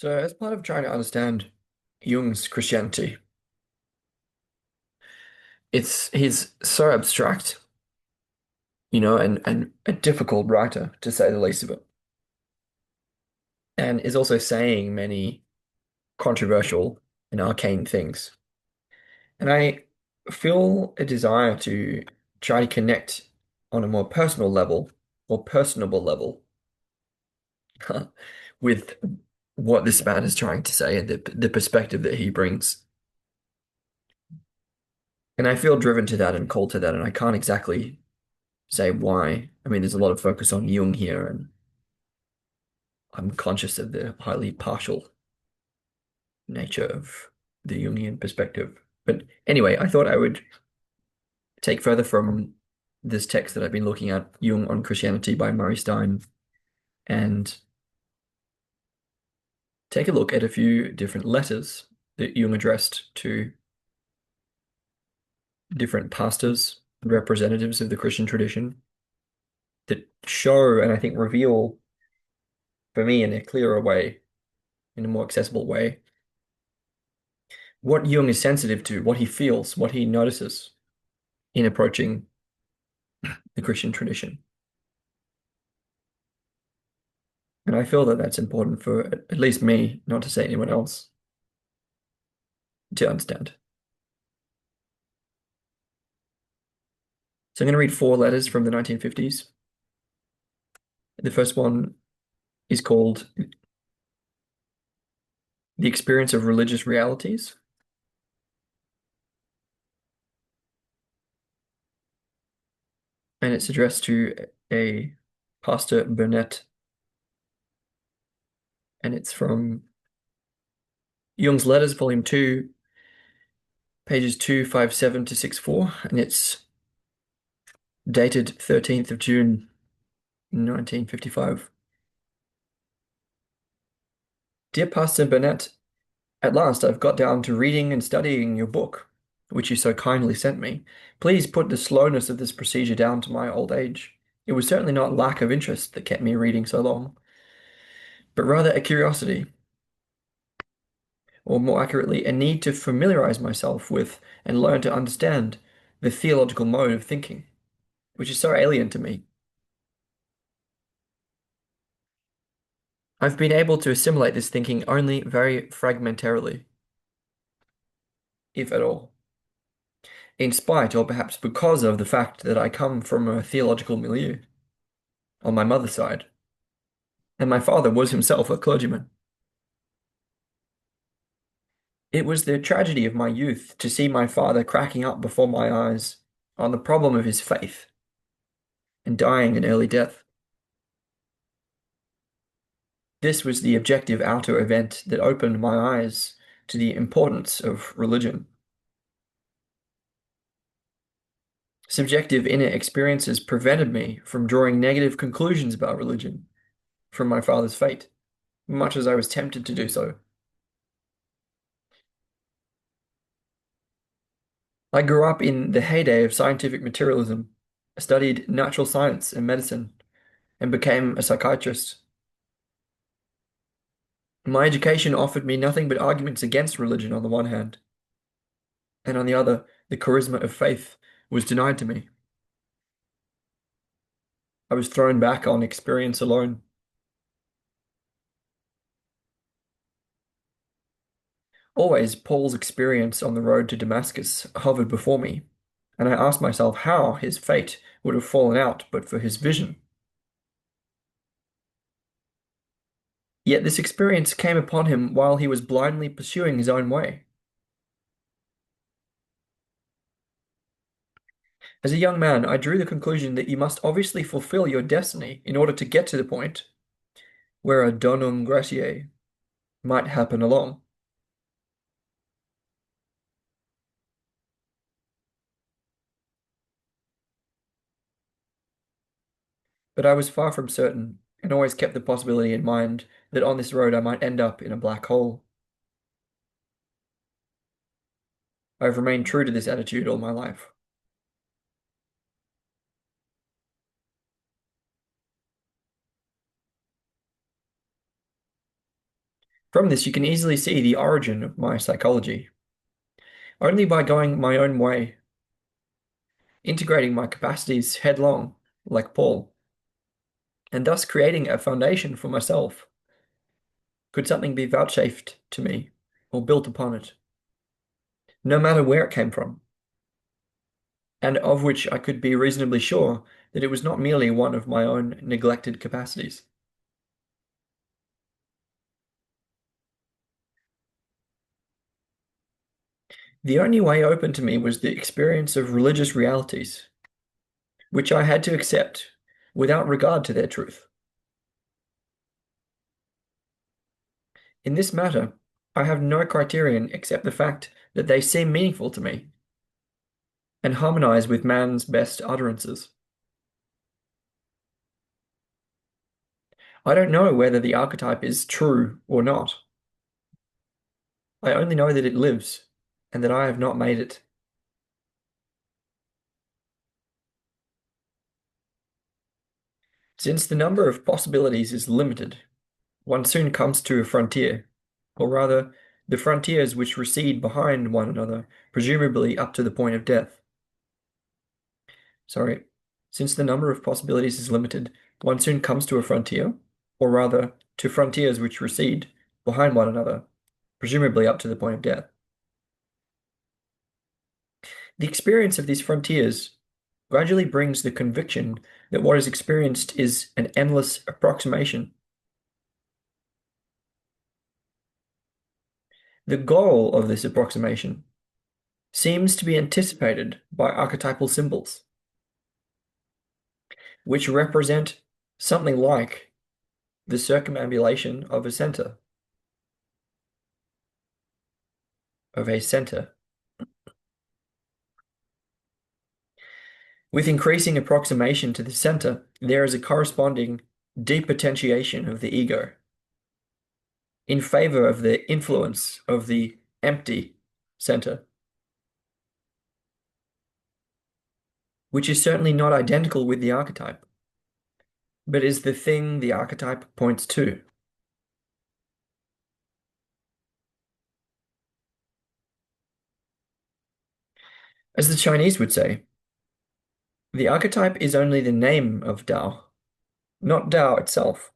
So, as part of trying to understand Jung's Christianity, he's so abstract, and a difficult writer to say the least of it, and is also saying many controversial and arcane things. And I feel a desire to try to connect on a more personal level or personable level with what this man is trying to say and the perspective that he brings. And I feel driven to that and called to that, and I can't exactly say why. I mean, there's a lot of focus on Jung here, and I'm conscious of the highly partial nature of the Jungian perspective. But anyway, I thought I would take further from this text that I've been looking at, Jung on Christianity by Murray Stein, and take a look at a few different letters that Jung addressed to different pastors, representatives of the Christian tradition, that show and I think reveal for me in a clearer way, in a more accessible way, what Jung is sensitive to, what he feels, what he notices in approaching the Christian tradition. And I feel that that's important for at least me, not to say anyone else, to understand. So I'm going to read four letters from the 1950s. The first one is called The Experience of Religious Realities. And it's addressed to a Pastor Burnett. And it's from Jung's Letters, Volume 2, pages 257 to 64. And it's dated 13th of June, 1955. Dear Pastor Burnett, at last I've got down to reading and studying your book, which you so kindly sent me. Please put the slowness of this procedure down to my old age. It was certainly not lack of interest that kept me reading so long, but rather a curiosity, or more accurately, a need to familiarize myself with and learn to understand the theological mode of thinking, which is so alien to me. I've been able to assimilate this thinking only very fragmentarily, if at all, in spite or perhaps because of the fact that I come from a theological milieu on my mother's side, and my father was himself a clergyman. It was the tragedy of my youth to see my father cracking up before my eyes on the problem of his faith and dying an early death. This was the objective outer event that opened my eyes to the importance of religion. Subjective inner experiences prevented me from drawing negative conclusions about religion from my father's fate, much as I was tempted to do so. I grew up in the heyday of scientific materialism, studied natural science and medicine, and became a psychiatrist. My education offered me nothing but arguments against religion on the one hand, and on the other, the charisma of faith was denied to me. I was thrown back on experience alone. Always, Paul's experience on the road to Damascus hovered before me, and I asked myself how his fate would have fallen out but for his vision. Yet this experience came upon him while he was blindly pursuing his own way. As a young man, I drew the conclusion that you must obviously fulfill your destiny in order to get to the point where a donum gratiae might happen along. But I was far from certain, and always kept the possibility in mind that on this road I might end up in a black hole. I've remained true to this attitude all my life. From this, you can easily see the origin of my psychology. Only by going my own way, integrating my capacities headlong, like Paul, and thus creating a foundation for myself, could something be vouchsafed to me or built upon it, no matter where it came from, and of which I could be reasonably sure that it was not merely one of my own neglected capacities. The only way open to me was the experience of religious realities, which I had to accept without regard to their truth. In this matter, I have no criterion except the fact that they seem meaningful to me and harmonize with man's best utterances. I don't know whether the archetype is true or not. I only know that it lives and that I have not made it. Since the number of possibilities is limited, one soon comes to a frontier, or rather, the frontiers which recede behind one another, presumably up to the point of death. Sorry, since the number of possibilities is limited, one soon comes to a frontier, or rather, to frontiers which recede behind one another, presumably up to the point of death. The experience of these frontiers gradually brings the conviction that what is experienced is an endless approximation. The goal of this approximation seems to be anticipated by archetypal symbols, which represent something like the circumambulation of a center, of a center. With increasing approximation to the center, there is a corresponding depotentiation of the ego in favor of the influence of the empty center, which is certainly not identical with the archetype, but is the thing the archetype points to. As the Chinese would say, the archetype is only the name of Tao, not Tao itself.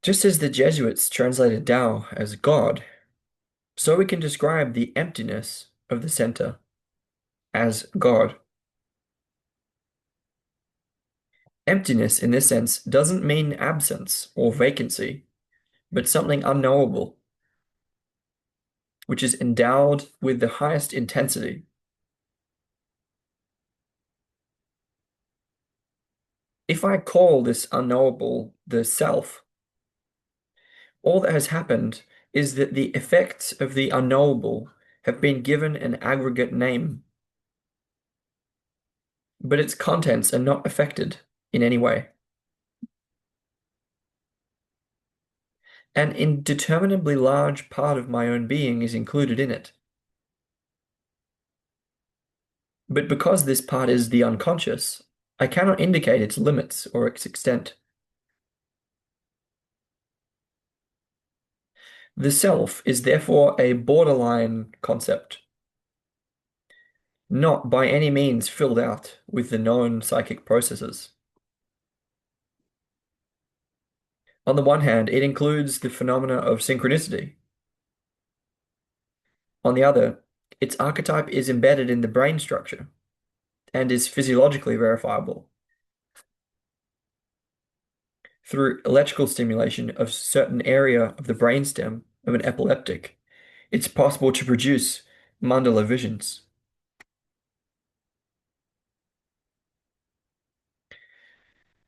Just as the Jesuits translated Tao as God, so we can describe the emptiness of the center as God. Emptiness in this sense doesn't mean absence or vacancy, but something unknowable, which is endowed with the highest intensity. If I call this unknowable the self, all that has happened is that the effects of the unknowable have been given an aggregate name, but its contents are not affected in any way. An indeterminably large part of my own being is included in it. But because this part is the unconscious, I cannot indicate its limits or its extent. The self is therefore a borderline concept, not by any means filled out with the known psychic processes. On the one hand, it includes the phenomena of synchronicity. On the other, its archetype is embedded in the brain structure and is physiologically verifiable. Through electrical stimulation of a certain area of the brainstem of an epileptic, it's possible to produce mandala visions.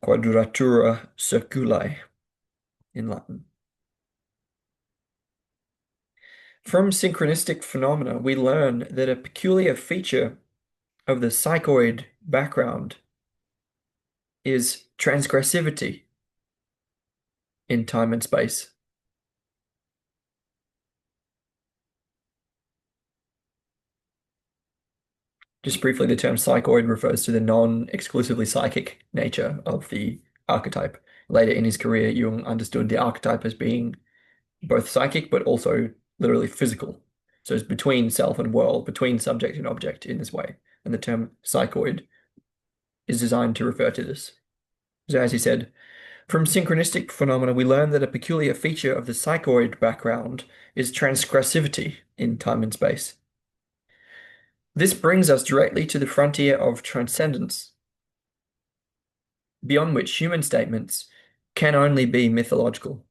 Quadratura circuli in Latin. From synchronistic phenomena, we learn that a peculiar feature of the psychoid background is transgressivity in time and space. Just briefly, the term psychoid refers to the non-exclusively psychic nature of the archetype, Later in his career, Jung understood the archetype as being both psychic but also literally physical. So it's between self and world, between subject and object in this way. And the term psychoid is designed to refer to this. So as he said, from synchronistic phenomena, we learn that a peculiar feature of the psychoid background is transgressivity in time and space. This brings us directly to the frontier of transcendence, beyond which human statements can only be mythological.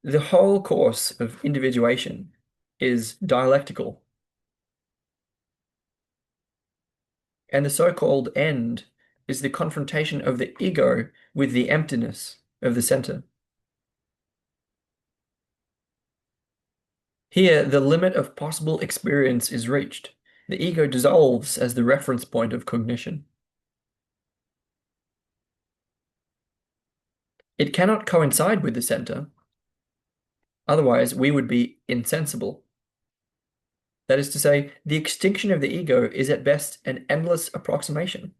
The whole course of individuation is dialectical, and the so-called end is the confrontation of the ego with the emptiness of the center. Here, the limit of possible experience is reached. The ego dissolves as the reference point of cognition. It cannot coincide with the center, otherwise we would be insensible. That is to say, the extinction of the ego is at best an endless approximation.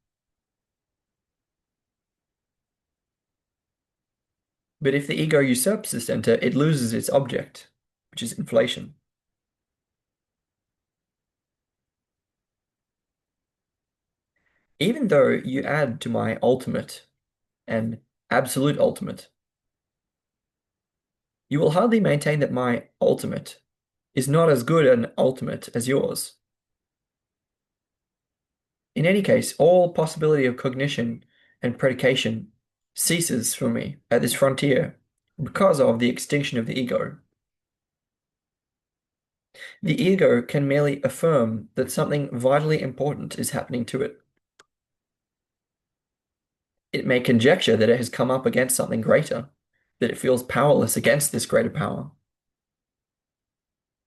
But if the ego usurps the center, it loses its object, which is inflation. Even though you add to my ultimate and absolute ultimate, you will hardly maintain that my ultimate is not as good an ultimate as yours. In any case, all possibility of cognition and predication ceases for me at this frontier because of the extinction of the ego. The ego can merely affirm that something vitally important is happening to it. It may conjecture that it has come up against something greater, that it feels powerless against this greater power,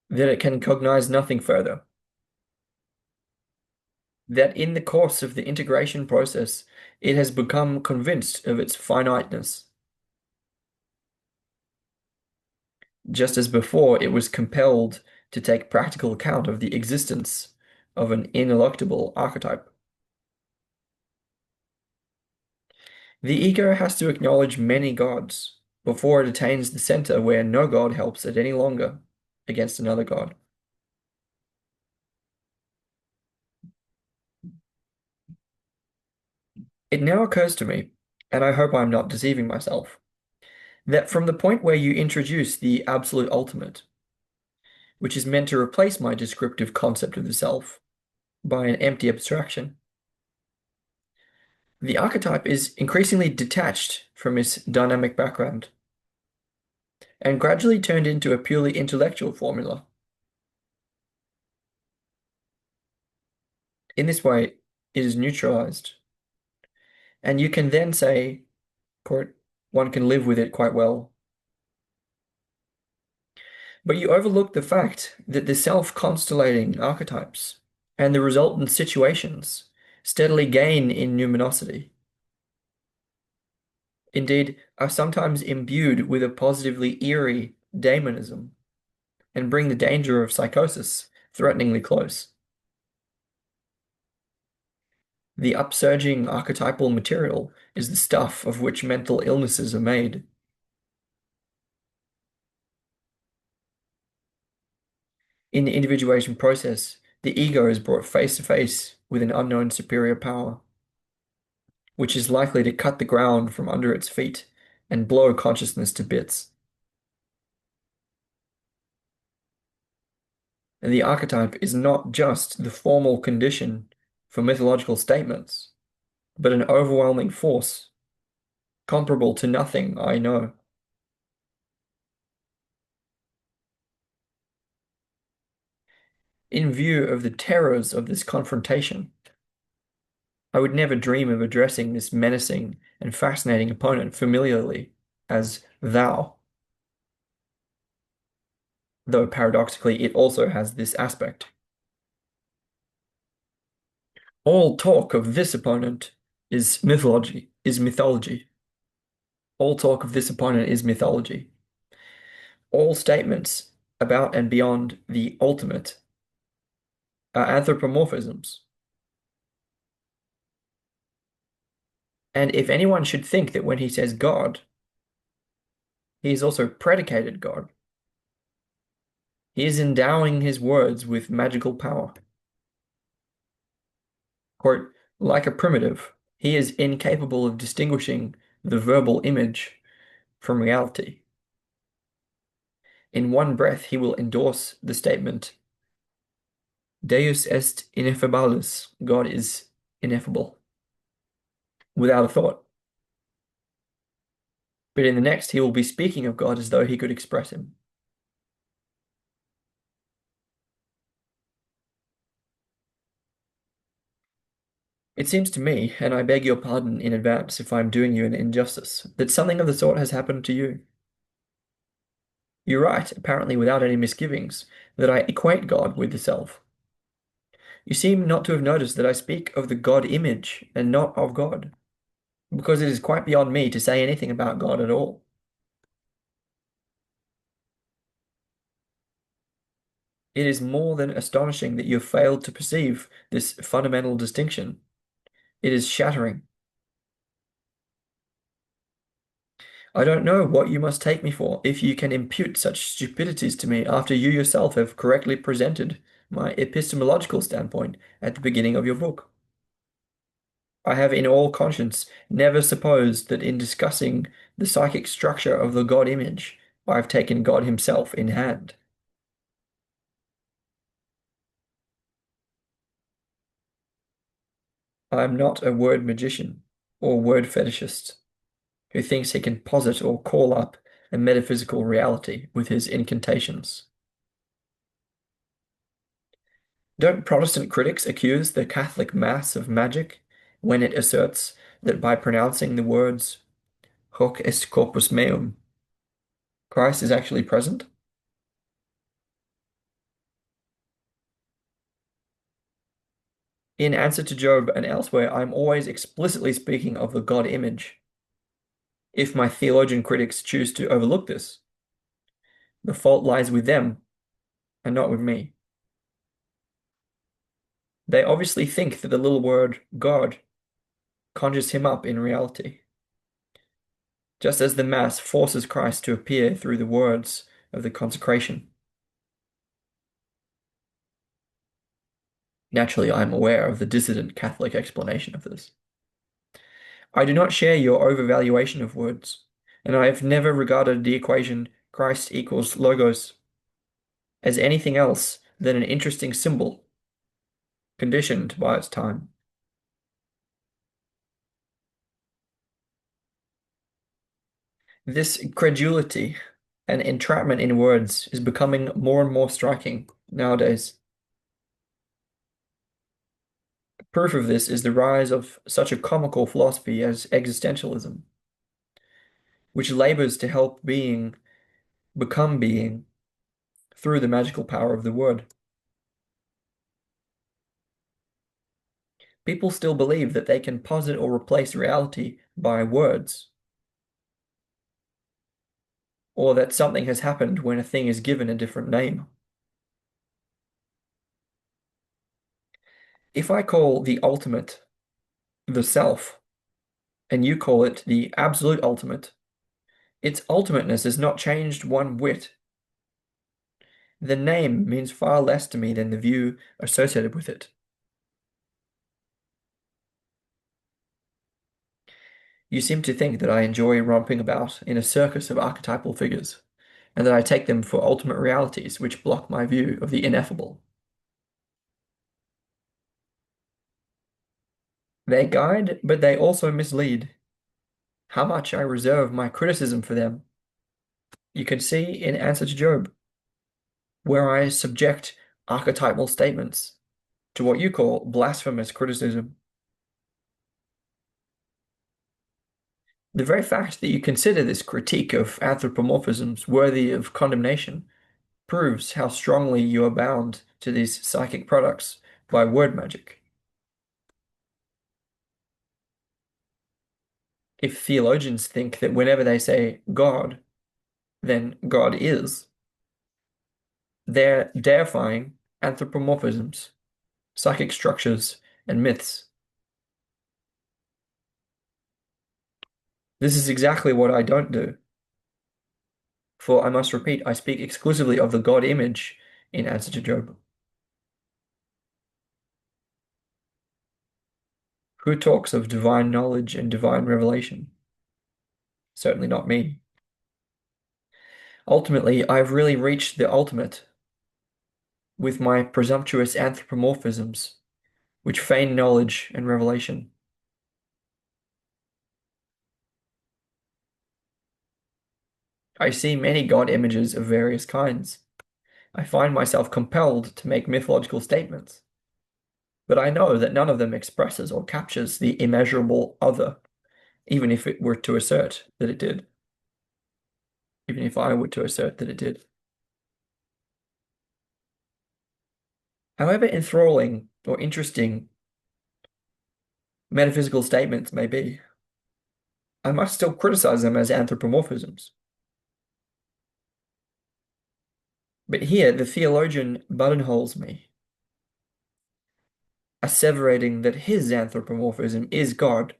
that it can cognize nothing further, that in the course of the integration process, it has become convinced of its finiteness, just as before it was compelled to take practical account of the existence of an ineluctable archetype. The ego has to acknowledge many gods before it attains the center where no god helps it any longer against another god. It now occurs to me, and I hope I'm not deceiving myself, that from the point where you introduce the absolute ultimate, which is meant to replace my descriptive concept of the self by an empty abstraction, the archetype is increasingly detached from its dynamic background and gradually turned into a purely intellectual formula. In this way, it is neutralized, and you can then say, quote, one can live with it quite well. But you overlook the fact that the self-constellating archetypes and the resultant situations steadily gain in numinosity. Indeed, are sometimes imbued with a positively eerie daemonism and bring the danger of psychosis threateningly close. The upsurging archetypal material is the stuff of which mental illnesses are made. In the individuation process, the ego is brought face to face with an unknown superior power, which is likely to cut the ground from under its feet and blow consciousness to bits. And the archetype is not just the formal condition for mythological statements, but an overwhelming force, comparable to nothing I know. In view of the terrors of this confrontation, I would never dream of addressing this menacing and fascinating opponent familiarly as thou, though paradoxically it also has this aspect. All talk of this opponent is mythology. All talk of this opponent is mythology. All statements about and beyond the ultimate are anthropomorphisms. And if anyone should think that when he says God, he is also predicated God, he is endowing his words with magical power. Quote, like a primitive, he is incapable of distinguishing the verbal image from reality. In one breath, he will endorse the statement, Deus est ineffabilus, God is ineffable, without a thought. But in the next, he will be speaking of God as though he could express him. It seems to me, and I beg your pardon in advance if I am doing you an injustice, that something of the sort has happened to you. You write, apparently without any misgivings, that I equate God with the self. You seem not to have noticed that I speak of the God image and not of God, because it is quite beyond me to say anything about God at all. It is more than astonishing that you have failed to perceive this fundamental distinction. It is shattering. I don't know what you must take me for if you can impute such stupidities to me after you yourself have correctly presented my epistemological standpoint at the beginning of your book. I have in all conscience never supposed that in discussing the psychic structure of the God image, I have taken God himself in hand. I am not a word magician or word fetishist who thinks he can posit or call up a metaphysical reality with his incantations. Don't Protestant critics accuse the Catholic Mass of magic when it asserts that by pronouncing the words hoc est corpus meum, Christ is actually present? In answer to Job and elsewhere, I'm always explicitly speaking of the God image. If my theologian critics choose to overlook this, the fault lies with them and not with me. They obviously think that the little word God conjures him up in reality, just as the Mass forces Christ to appear through the words of the consecration. Naturally, I am aware of the dissident Catholic explanation of this. I do not share your overvaluation of words, and I have never regarded the equation Christ equals logos as anything else than an interesting symbol, conditioned by its time. This credulity and entrapment in words is becoming more and more striking nowadays. Proof of this is the rise of such a comical philosophy as existentialism, which labors to help being become being through the magical power of the word. People still believe that they can posit or replace reality by words, or that something has happened when a thing is given a different name. If I call the ultimate the self, and you call it the absolute ultimate, its ultimateness is not changed one whit. The name means far less to me than the view associated with it. You seem to think that I enjoy romping about in a circus of archetypal figures, and that I take them for ultimate realities which block my view of the ineffable. They guide, but they also mislead. How much I reserve my criticism for them, you can see in answer to Job, where I subject archetypal statements to what you call blasphemous criticism. The very fact that you consider this critique of anthropomorphisms worthy of condemnation proves how strongly you are bound to these psychic products by word magic. If theologians think that whenever they say God, then God is, they're deifying anthropomorphisms. psychic structures, and myths. This is exactly what I don't do. For I must repeat, I speak exclusively of the God image in answer to Job. Who talks of divine knowledge and divine revelation? Certainly not me. Ultimately, I've really reached the ultimate with my presumptuous anthropomorphisms, which feign knowledge and revelation. I see many God images of various kinds. I find myself compelled to make mythological statements, but I know that none of them expresses or captures the immeasurable other, even if it were to assert that it did, even if I were to assert that it did. However enthralling or interesting metaphysical statements may be, I must still criticize them as anthropomorphisms. But here the theologian buttonholes me, asseverating that his anthropomorphism is God,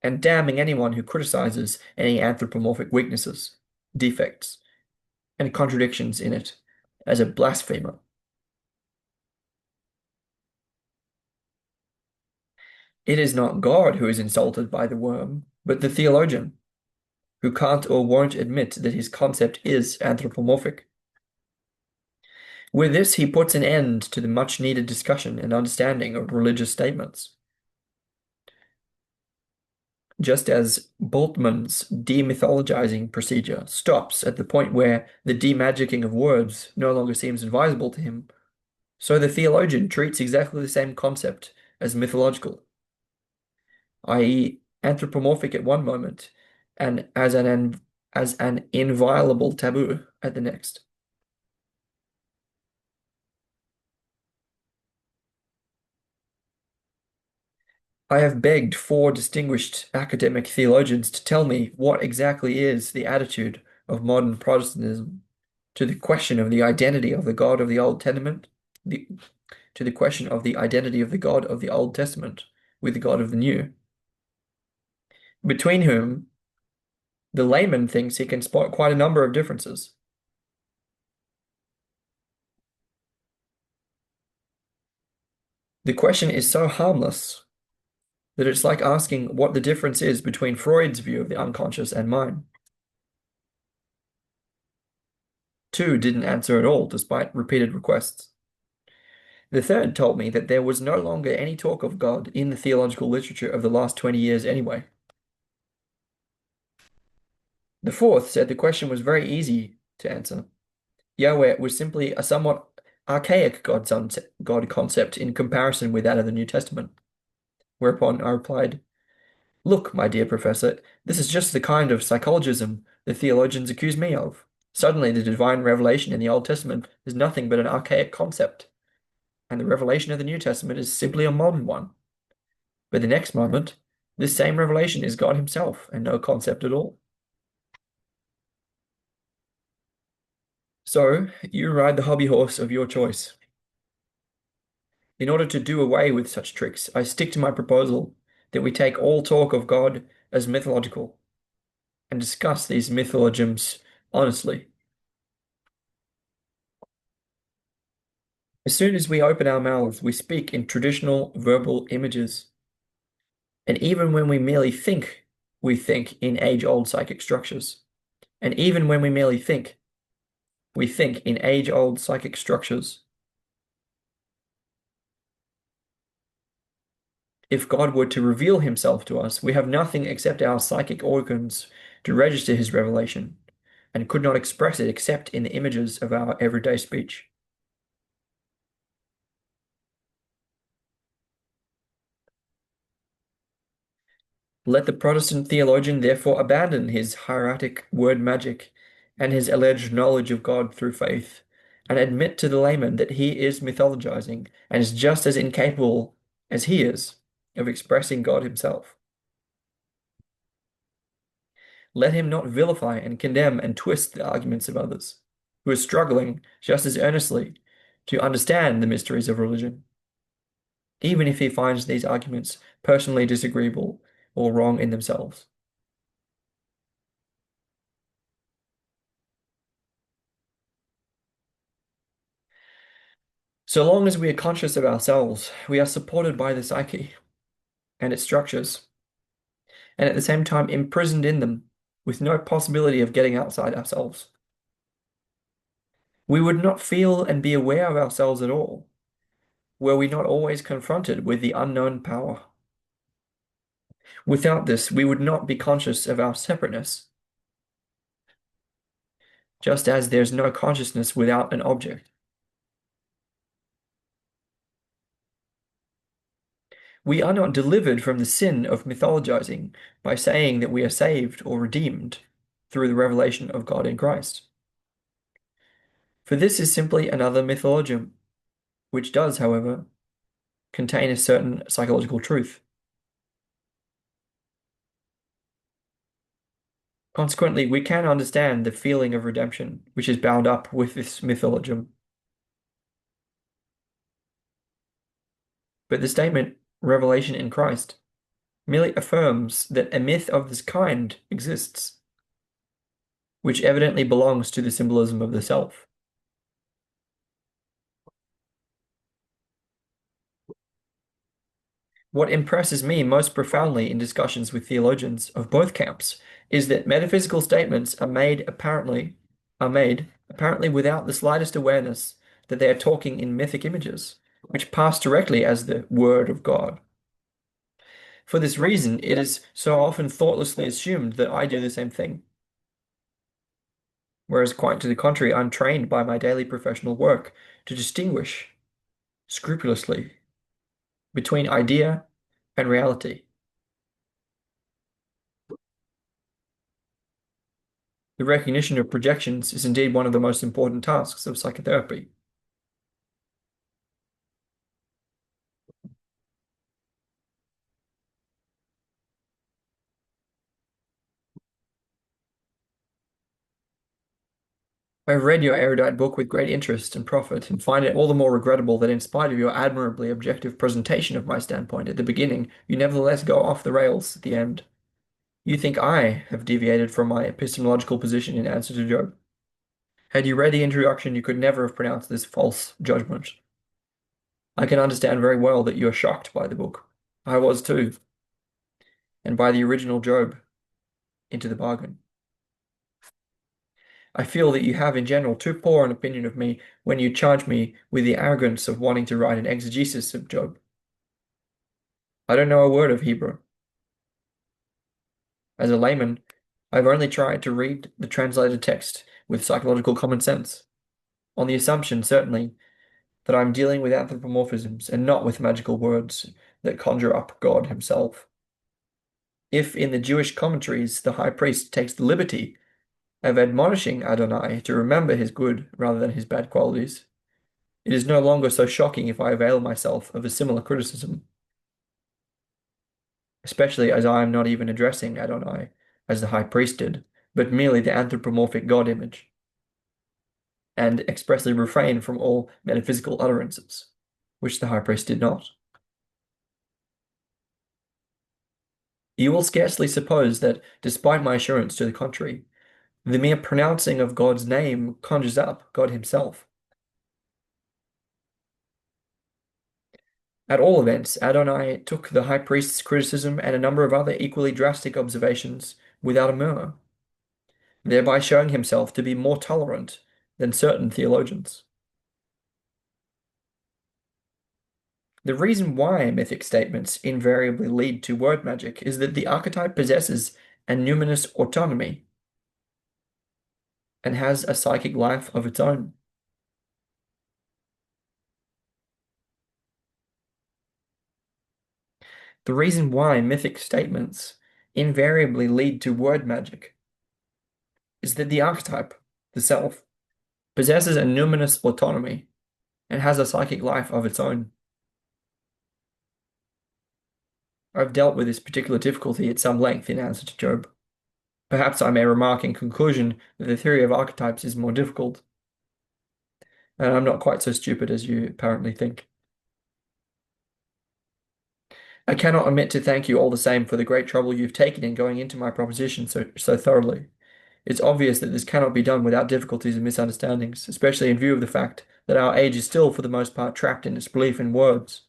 and damning anyone who criticizes any anthropomorphic weaknesses, defects, and contradictions in it as a blasphemer. It is not God who is insulted by the worm, but the theologian, who can't or won't admit that his concept is anthropomorphic. With this, he puts an end to the much-needed discussion and understanding of religious statements. Just as Boltzmann's demythologizing procedure stops at the point where the demagicking of words no longer seems advisable to him, so the theologian treats exactly the same concept as mythological, i.e., anthropomorphic at one moment, and as an inviolable taboo at the next. I have begged four distinguished academic theologians to tell me what exactly is the attitude of modern Protestantism to the question of the identity of the God of the Old Testament, the, to the question of the identity of the God of the Old Testament with the God of the New, between whom the layman thinks he can spot quite a number of differences. The question is so harmless that it's like asking what the difference is between Freud's view of the unconscious and mine. Two didn't answer at all, despite repeated requests. The third told me that there was no longer any talk of God in the theological literature of the last 20 years anyway. The fourth said the question was very easy to answer. Yahweh was simply a somewhat archaic God concept in comparison with that of the New Testament. Whereupon I replied, look, my dear professor, this is just the kind of psychologism the theologians accuse me of. Suddenly, the divine revelation in the Old Testament is nothing but an archaic concept, and the revelation of the New Testament is simply a modern one. But the next moment, this same revelation is God Himself and no concept at all. So, you ride the hobby horse of your choice. In order to do away with such tricks, I stick to my proposal that we take all talk of God as mythological and discuss these mythologisms honestly. As soon as we open our mouths, we speak in traditional verbal images. And even when we merely think, we think in age-old psychic structures. And even when we merely think, we think in age-old psychic structures. If God were to reveal Himself to us, we have nothing except our psychic organs to register His revelation, and could not express it except in the images of our everyday speech. Let the Protestant theologian therefore abandon his hieratic word magic and his alleged knowledge of God through faith, and admit to the layman that he is mythologizing and is just as incapable as he is of expressing God himself. Let him not vilify and condemn and twist the arguments of others, who are struggling just as earnestly to understand the mysteries of religion, even if he finds these arguments personally disagreeable or wrong in themselves. So long as we are conscious of ourselves, we are supported by the psyche and its structures, and at the same time imprisoned in them with no possibility of getting outside ourselves. We would not feel and be aware of ourselves at all, were we not always confronted with the unknown power. Without this, we would not be conscious of our separateness, just as there's no consciousness without an object. We are not delivered from the sin of mythologizing by saying that we are saved or redeemed through the revelation of God in Christ. For this is simply another mythologium, which does, however, contain a certain psychological truth. Consequently, we can understand the feeling of redemption, which is bound up with this mythologium. But the statement, revelation in Christ, merely affirms that a myth of this kind exists, which evidently belongs to the symbolism of the self. What impresses me most profoundly in discussions with theologians of both camps is that metaphysical statements are made apparently without the slightest awareness that they are talking in mythic images, which pass directly as the word of God. For this reason, it is so often thoughtlessly assumed that I do the same thing. Whereas quite to the contrary, I'm trained by my daily professional work to distinguish scrupulously between idea and reality. The recognition of projections is indeed one of the most important tasks of psychotherapy. I've read your erudite book with great interest and profit, and find it all the more regrettable that in spite of your admirably objective presentation of my standpoint at the beginning, you nevertheless go off the rails at the end. You think I have deviated from my epistemological position in answer to Job. Had you read the introduction, you could never have pronounced this false judgment. I can understand very well that you are shocked by the book. I was too, and by the original Job into the bargain. I feel that you have in general too poor an opinion of me when you charge me with the arrogance of wanting to write an exegesis of Job. I don't know a word of Hebrew. As a layman, I've only tried to read the translated text with psychological common sense, on the assumption, certainly, that I'm dealing with anthropomorphisms and not with magical words that conjure up God himself. If in the Jewish commentaries the high priest takes the liberty of admonishing Adonai to remember his good rather than his bad qualities, it is no longer so shocking if I avail myself of a similar criticism, especially as I am not even addressing Adonai as the high priest did, but merely the anthropomorphic God image, and expressly refrain from all metaphysical utterances, which the high priest did not. You will scarcely suppose that, despite my assurance to the contrary, the mere pronouncing of God's name conjures up God himself. At all events, Adonai took the high priest's criticism and a number of other equally drastic observations without a murmur, thereby showing himself to be more tolerant than certain theologians. The reason why mythic statements invariably lead to word magic is that the archetype possesses a numinous autonomy and has a psychic life of its own. The reason why mythic statements invariably lead to word magic is that the archetype, the self, possesses a numinous autonomy and has a psychic life of its own. I've dealt with this particular difficulty at some length in answer to Job. Perhaps I may remark in conclusion that the theory of archetypes is more difficult. and I'm not quite so stupid as you apparently think. I cannot omit to thank you all the same for the great trouble you've taken in going into my proposition so thoroughly. It's obvious that this cannot be done without difficulties and misunderstandings, especially in view of the fact that our age is still, for the most part, trapped in its belief in words.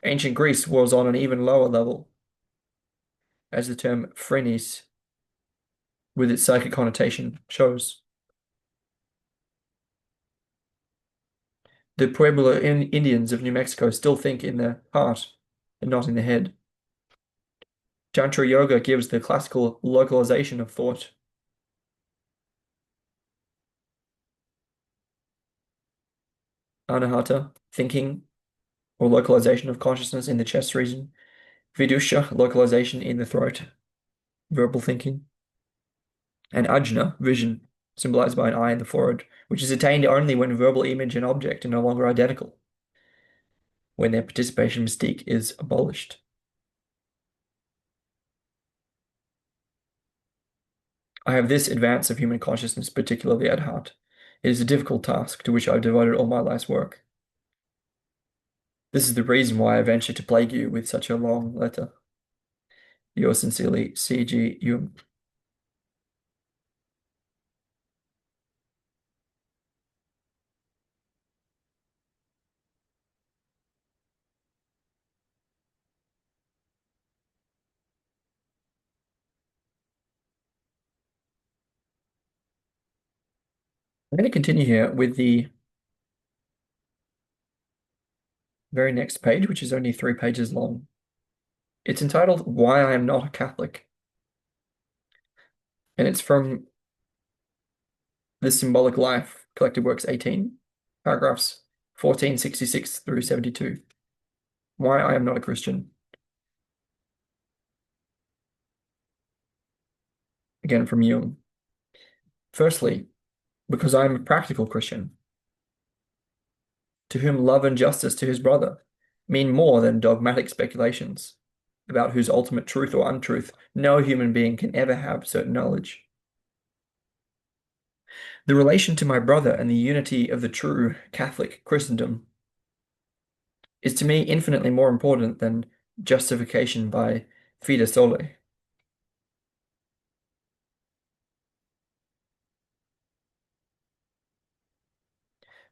Ancient Greece was on an even lower level, as the term phrenes, with its psychic connotation, shows. The Indians of New Mexico still think in the heart and not in the head. Tantra Yoga gives the classical localization of thought. Anahata, thinking, or localization of consciousness in the chest region. Vidusha, localization in the throat, verbal thinking. And ajna, vision, symbolized by an eye in the forehead, which is attained only when verbal image and object are no longer identical, when their participation mystique is abolished. I have this advance of human consciousness particularly at heart. It is a difficult task to which I have devoted all my life's work. This is the reason why I venture to plague you with such a long letter. Yours sincerely, C.G. Jung. I'm going to continue here with the very next page, which is only 3 pages long. It's entitled Why I Am Not a Catholic. And it's from The Symbolic Life, Collected Works 18, paragraphs 1466 through 72. Why I am not a Christian. Again from Jung. Firstly, because I am a practical Christian, to whom love and justice to his brother mean more than dogmatic speculations, about whose ultimate truth or untruth no human being can ever have certain knowledge. The relation to my brother and the unity of the true Catholic Christendom is to me infinitely more important than justification by fide sole.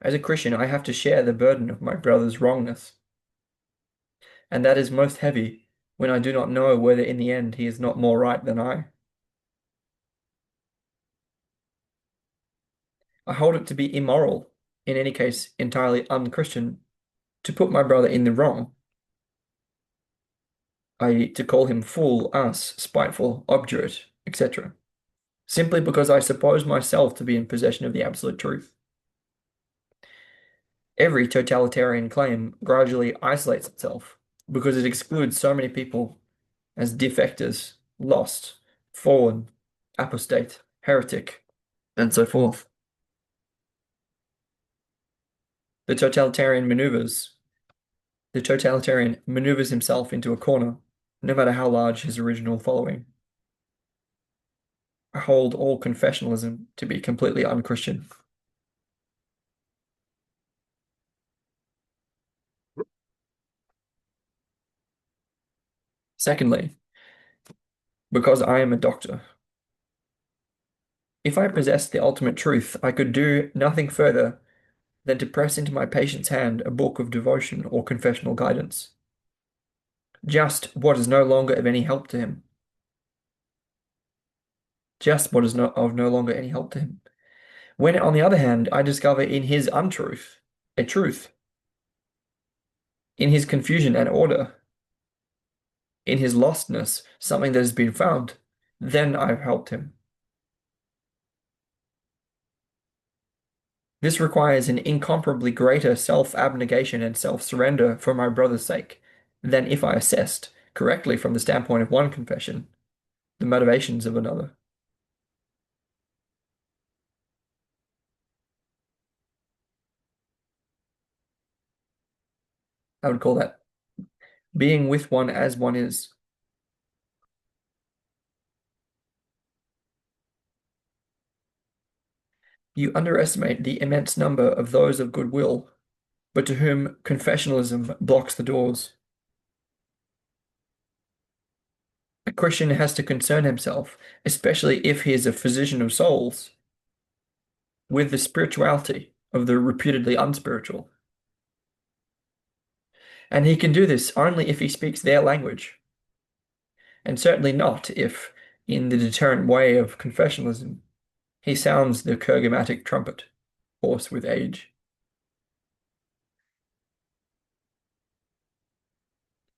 As a Christian, I have to share the burden of my brother's wrongness, and that is most heavy when I do not know whether in the end he is not more right than I. I hold it to be immoral, in any case entirely unchristian, to put my brother in the wrong, i.e., to call him fool, ass, spiteful, obdurate, etc., simply because I suppose myself to be in possession of the absolute truth. Every totalitarian claim gradually isolates itself because it excludes so many people as defectors, lost, fallen, apostate, heretic, and so forth. The totalitarian maneuvers himself into a corner, no matter how large his original following. I hold all confessionalism to be completely unchristian. Secondly, because I am a doctor. If I possessed the ultimate truth, I could do nothing further than to press into my patient's hand a book of devotion or confessional guidance. Just what is no longer of any help to him. Just what is of no longer any help to him. When, on the other hand, I discover in his untruth a truth, in his confusion and order, in his lostness something that has been found, then I've helped him. This requires an incomparably greater self-abnegation and self-surrender for my brother's sake than if I assessed, correctly from the standpoint of one confession, the motivations of another. I would call that being with one as one is. You underestimate the immense number of those of goodwill, but to whom confessionalism blocks the doors. A Christian has to concern himself, especially if he is a physician of souls, with the spirituality of the reputedly unspiritual. And he can do this only if he speaks their language, and certainly not if, in the deterrent way of confessionalism, he sounds the kergmatic trumpet, hoarse with age.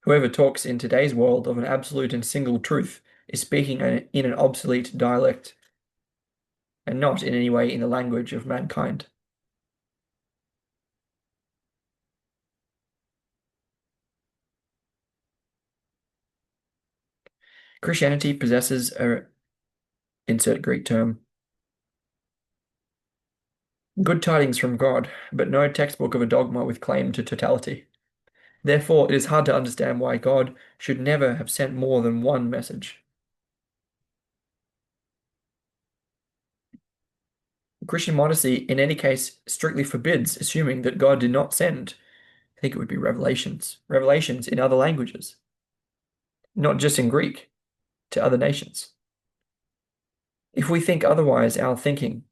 Whoever talks in today's world of an absolute and single truth is speaking in an obsolete dialect, and not in any way in the language of mankind. Christianity possesses a insert Greek term, good tidings from God, but no textbook of a dogma with claim to totality. Therefore, it is hard to understand why God should never have sent more than one message. Christian modesty, in any case, strictly forbids assuming that God did not send, I think it would be revelations in other languages, not just in Greek, to other nations. If we think otherwise, our thinking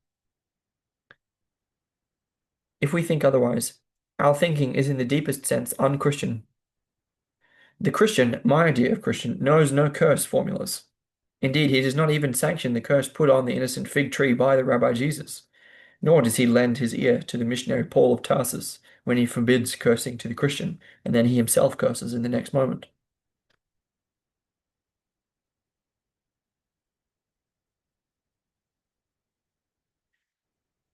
is in the deepest sense unchristian. The Christian, my idea of Christian, knows no curse formulas. Indeed, he does not even sanction the curse put on the innocent fig tree by the Rabbi Jesus, nor does he lend his ear to the missionary Paul of Tarsus when he forbids cursing to the Christian, and then he himself curses in the next moment.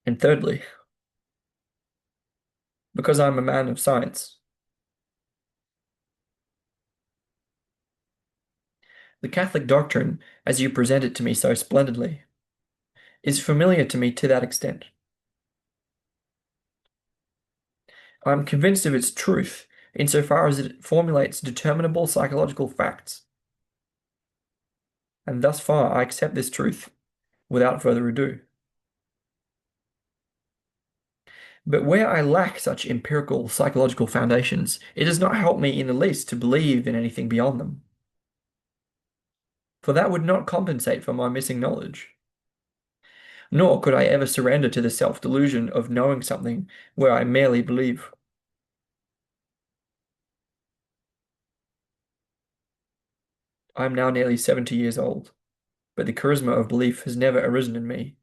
And thirdly, because I'm a man of science, the Catholic doctrine, as you present it to me so splendidly, is familiar to me to that extent. I'm convinced of its truth insofar as it formulates determinable psychological facts, and thus far I accept this truth without further ado. But where I lack such empirical psychological foundations, it does not help me in the least to believe in anything beyond them, for that would not compensate for my missing knowledge. Nor could I ever surrender to the self-delusion of knowing something where I merely believe. I am now nearly 70 years old, but the charisma of belief has never arisen in me.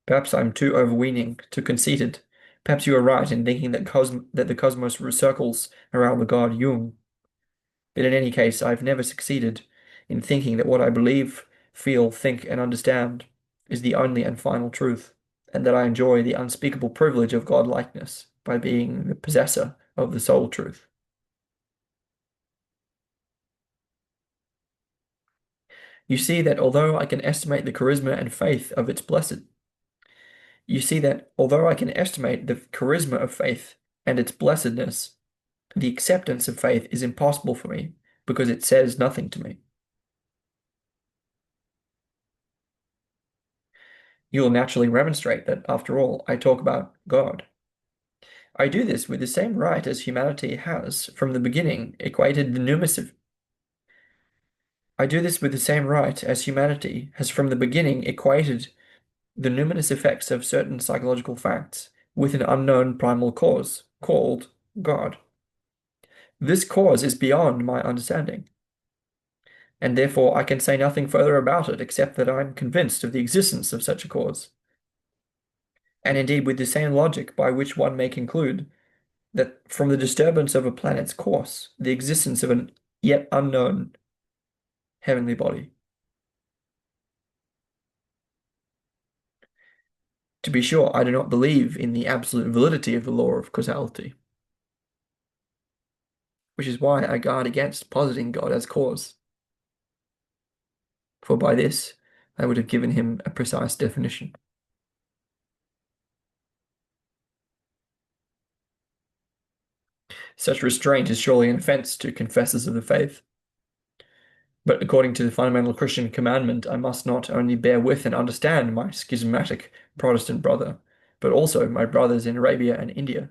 Perhaps I am too overweening, too conceited. Perhaps you are right in thinking that the cosmos circles around the god Jung. But in any case, I've never succeeded in thinking that what I believe, feel, think, and understand is the only and final truth, and that I enjoy the unspeakable privilege of godlikeness by being the possessor of the sole truth. You see that although I can estimate the charisma and faith of its blessed, you see that although I can estimate the charisma of faith and its blessedness, the acceptance of faith is impossible for me because it says nothing to me. You will naturally remonstrate that, after all, I talk about God. I do this with the same right as humanity has, from the beginning, equated the numinous. I do this with the same right as humanity has, from the beginning, equated the numinous effects of certain psychological facts with an unknown primal cause, called God. This cause is beyond my understanding, and therefore I can say nothing further about it except that I am convinced of the existence of such a cause, and indeed with the same logic by which one may conclude that from the disturbance of a planet's course, the existence of an yet unknown heavenly body. To be sure, I do not believe in the absolute validity of the law of causality, which is why I guard against positing God as cause, for by this I would have given him a precise definition. Such restraint is surely an offense to confessors of the faith. But according to the fundamental Christian commandment, I must not only bear with and understand my schismatic Protestant brother, but also my brothers in Arabia and India.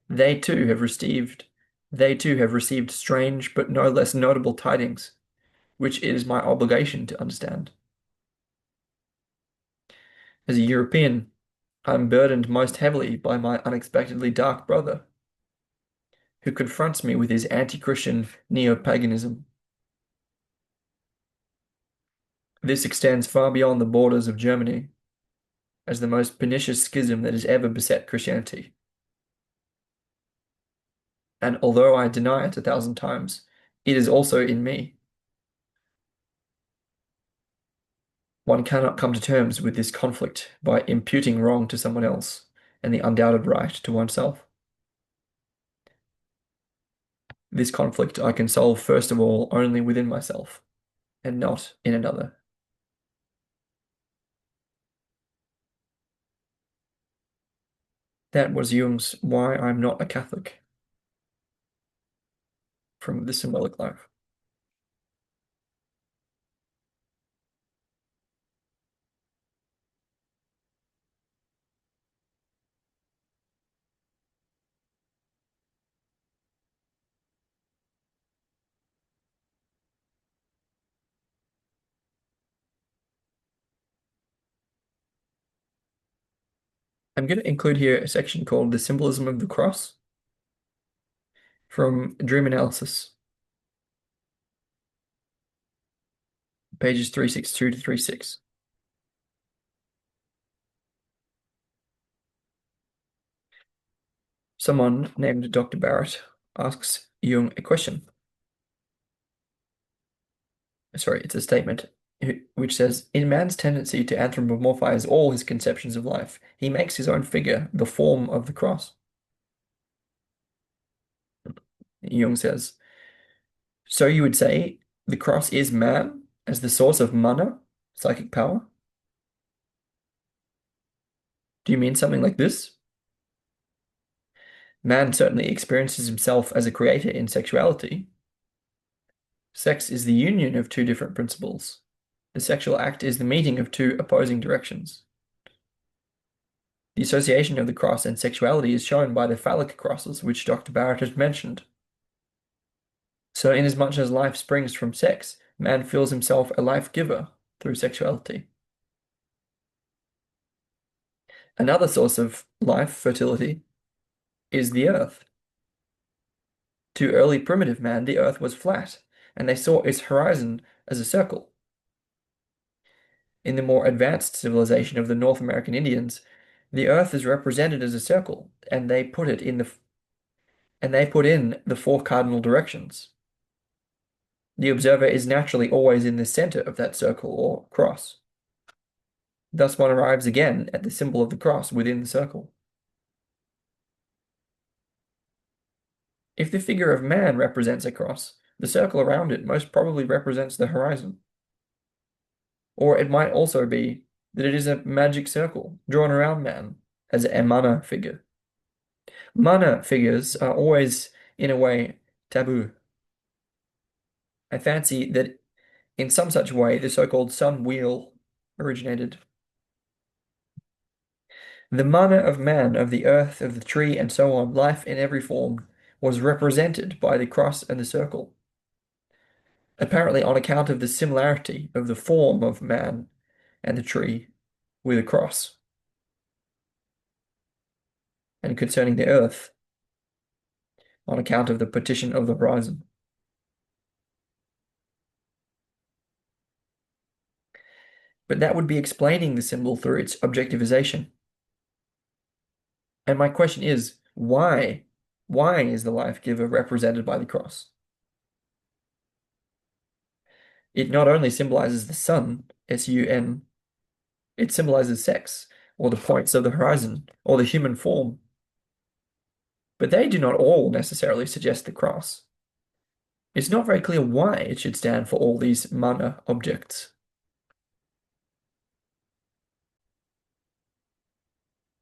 They too have received, they too have received strange but no less notable tidings, which it is my obligation to understand. As a European, I am burdened most heavily by my unexpectedly dark brother, who confronts me with his anti-Christian neo-paganism. This extends far beyond the borders of Germany as the most pernicious schism that has ever beset Christianity. And although I deny it 1,000 times, it is also in me. One cannot come to terms with this conflict by imputing wrong to someone else and the undoubted right to oneself. This conflict I can solve first of all only within myself and not in another. That was Jung's Why I'm Not a Catholic from The Symbolic Life. I'm going to include here a section called The Symbolism of the Cross from Dream Analysis, pages 362 to 36. Someone named Dr. Barrett asks Jung a question. Sorry, it's a statement which says, in man's tendency to anthropomorphize all his conceptions of life, he makes his own figure the form of the cross. Jung says, so you would say the cross is man as the source of mana, psychic power? Do you mean something like this? Man certainly experiences himself as a creator in sexuality. Sex is the union of two different principles. The sexual act is the meeting of two opposing directions. The association of the cross and sexuality is shown by the phallic crosses, which Dr. Barrett has mentioned. So, inasmuch as life springs from sex, man feels himself a life giver through sexuality. Another source of life, fertility, is the earth. To early primitive man, the earth was flat, and they saw its horizon as a circle. In the more advanced civilization of the North American Indians, the earth is represented as a circle, and they put in the four cardinal directions. The observer is naturally always in the center of that circle or cross. Thus one arrives again at the symbol of the cross within the circle. If the figure of man represents a cross, the circle around it most probably represents the horizon. Or it might also be that it is a magic circle drawn around man as a mana figure. Mana figures are always, in a way, taboo. I fancy that in some such way the so-called sun wheel originated. The mana of man, of the earth, of the tree, and so on, life in every form, was represented by the cross and the circle, apparently on account of the similarity of the form of man and the tree with a cross. And concerning the earth, on account of the partition of the horizon. But that would be explaining the symbol through its objectivization. And my question is, why? Why is the life giver represented by the cross? It not only symbolizes the sun, S-U-N, it symbolizes sex, or the points of the horizon, or the human form. But they do not all necessarily suggest the cross. It's not very clear why it should stand for all these mana objects.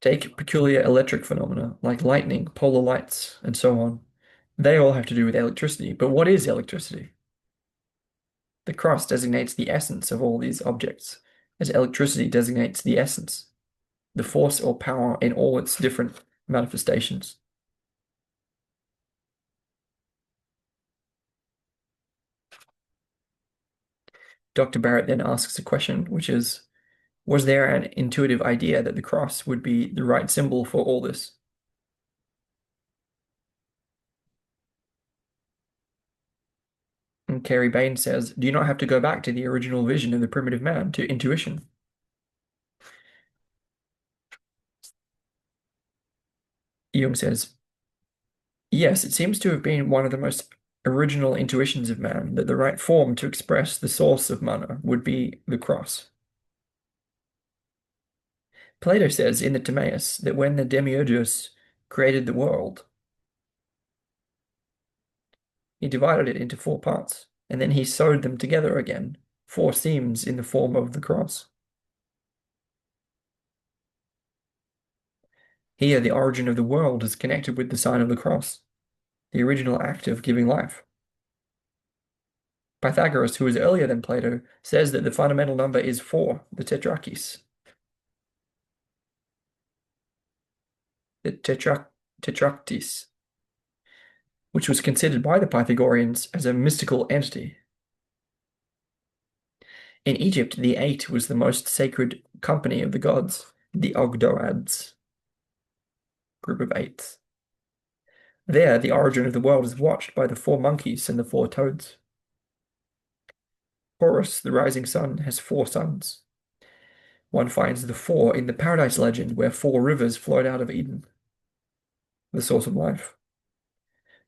Take peculiar electric phenomena like lightning, polar lights, and so on. They all have to do with electricity. But what is electricity? The cross designates the essence of all these objects, as electricity designates the essence, the force or power in all its different manifestations. Dr. Barrett then asks a question, which is, was there an intuitive idea that the cross would be the right symbol for all this? And Carrie Bain says, do you not have to go back to the original vision of the primitive man, to intuition? Jung says, yes, it seems to have been one of the most original intuitions of man that the right form to express the source of mana would be the cross. Plato says in the Timaeus that when the demiurgus created the world, he divided it into four parts, and then he sewed them together again, four seams in the form of the cross. Here, the origin of the world is connected with the sign of the cross, the original act of giving life. Pythagoras, who is earlier than Plato, says that the fundamental number is four, the tetrakis. The tetraktis, which was considered by the Pythagoreans as a mystical entity. In Egypt, the eight was the most sacred company of the gods, the Ogdoads, group of eights. There, the origin of the world is watched by the four monkeys and the four toads. Horus, the rising sun, has four suns. One finds the four in the paradise legend where four rivers flowed out of Eden, the source of life.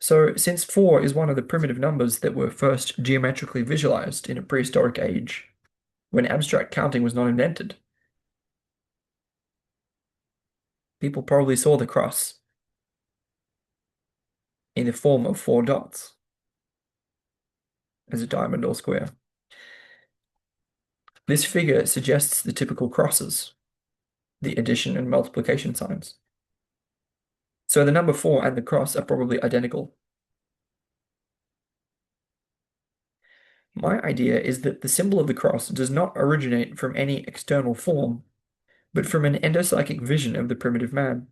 So, since four is one of the primitive numbers that were first geometrically visualized in a prehistoric age, when abstract counting was not invented, people probably saw the cross in the form of four dots as a diamond or square. This figure suggests the typical crosses, the addition and multiplication signs. So the number 4 and the cross are probably identical. My idea is that the symbol of the cross does not originate from any external form, but from an endopsychic vision of the primitive man.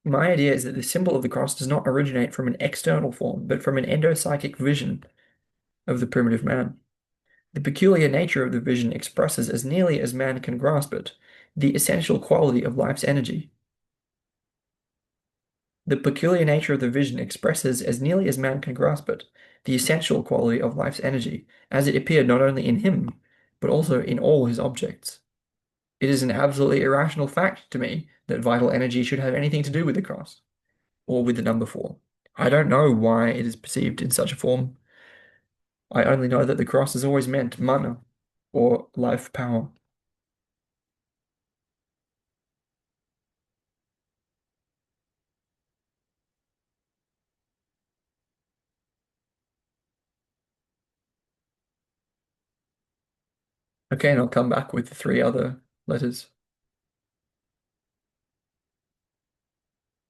My idea is that the symbol of the cross does not originate from an external form, but from an endopsychic vision of the primitive man. The peculiar nature of the vision expresses, as nearly as man can grasp it, the essential quality of life's energy. The peculiar nature of the vision expresses, as nearly as man can grasp it, the essential quality of life's energy, as it appeared not only in him, but also in all his objects. It is an absolutely irrational fact to me that vital energy should have anything to do with the cross, or with the number 4. I don't know why it is perceived in such a form. I only know that the cross has always meant mana, or life power. Okay, and I'll come back with the 3 other letters.